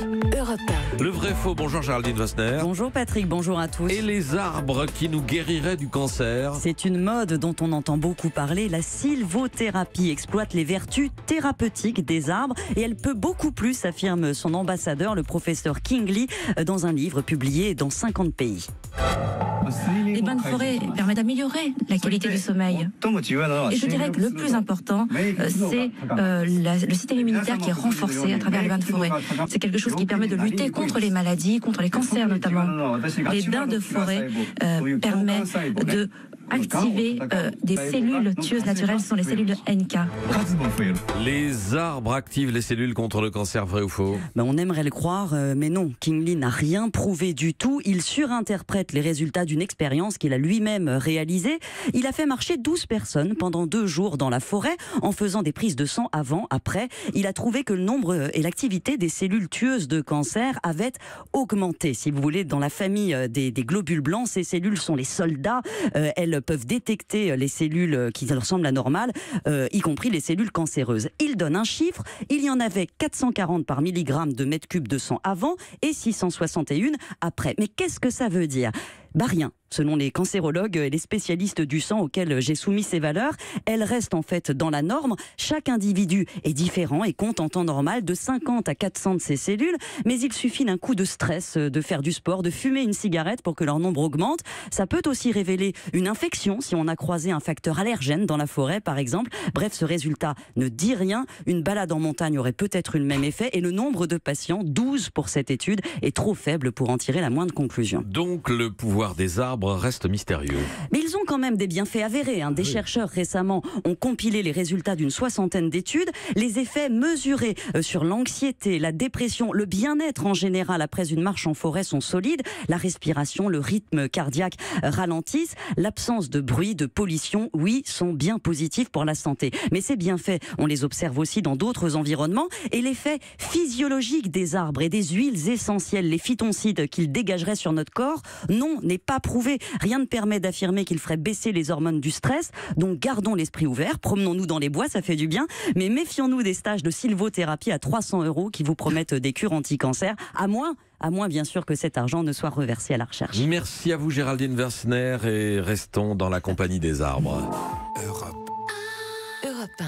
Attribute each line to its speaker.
Speaker 1: Europe 1.
Speaker 2: Le vrai faux, bonjour Géraldine Wassner.
Speaker 3: Bonjour Patrick, bonjour à tous.
Speaker 2: Et les arbres qui nous guériraient du cancer?
Speaker 3: C'est une mode dont on entend beaucoup parler. La sylvothérapie exploite les vertus thérapeutiques des arbres et elle peut beaucoup plus, affirme son ambassadeur, le professeur Kingley, dans un livre publié dans 50 pays.
Speaker 4: Les bains de forêt permettent d'améliorer la qualité du sommeil. Et je dirais que le plus important, c'est le système immunitaire qui est renforcé à travers les bains de forêt. C'est quelque chose qui permet de lutter contre les maladies, contre les cancers notamment. Les bains de forêt permettent de activer des cellules tueuses naturelles, ce sont les cellules NK.
Speaker 2: Les arbres activent les cellules contre le cancer, vrai ou faux?
Speaker 3: On aimerait le croire, mais non. Kingley n'a rien prouvé du tout. Il surinterprète les résultats d'une expérience qu'il a lui-même réalisée. Il a fait marcher 12 personnes pendant 2 jours dans la forêt en faisant des prises de sang avant, après. Il a trouvé que le nombre et l'activité des cellules tueuses de cancer avaient augmenté. Si vous voulez, dans la famille des globules blancs, ces cellules sont les soldats. Elles peuvent détecter les cellules qui leur semblent anormales, y compris les cellules cancéreuses. Il donne un chiffre, il y en avait 440 par milligramme de mètre cube de sang avant et 661 après. Mais qu'est-ce que ça veut dire ? Rien. Selon les cancérologues et les spécialistes du sang auxquels j'ai soumis ces valeurs, elles restent en fait dans la norme. Chaque individu est différent et compte en temps normal de 50 à 400 de ces cellules, mais il suffit d'un coup de stress, de faire du sport, de fumer une cigarette pour que leur nombre augmente. Ça peut aussi révéler une infection si on a croisé un facteur allergène dans la forêt par exemple. Bref, ce résultat ne dit rien. Une balade en montagne aurait peut-être eu le même effet et le nombre de patients, 12 pour cette étude, est trop faible pour en tirer la moindre conclusion.
Speaker 2: Donc le pouvoir des arbres reste mystérieux.
Speaker 3: Mais ils ont quand même des bienfaits avérés. Des chercheurs récemment ont compilé les résultats d'une 60aine d'études. Les effets mesurés sur l'anxiété, la dépression, le bien-être en général après une marche en forêt sont solides. La respiration, le rythme cardiaque ralentissent. L'absence de bruit, de pollution, oui, sont bien positifs pour la santé. Mais ces bienfaits, on les observe aussi dans d'autres environnements. Et l'effet physiologique des arbres et des huiles essentielles, les phytoncides qu'ils dégageraient sur notre corps, non, n'est pas prouvé. Rien ne permet d'affirmer qu'il ferait baisser les hormones du stress. Donc gardons l'esprit ouvert, promenons-nous dans les bois, ça fait du bien. Mais méfions-nous des stages de sylvothérapie à 300 € qui vous promettent des cures anti-cancer, à moins bien sûr que cet argent ne soit reversé à la recherche.
Speaker 2: Merci à vous Géraldine Wassner et restons dans la compagnie des arbres.
Speaker 1: Europe 1.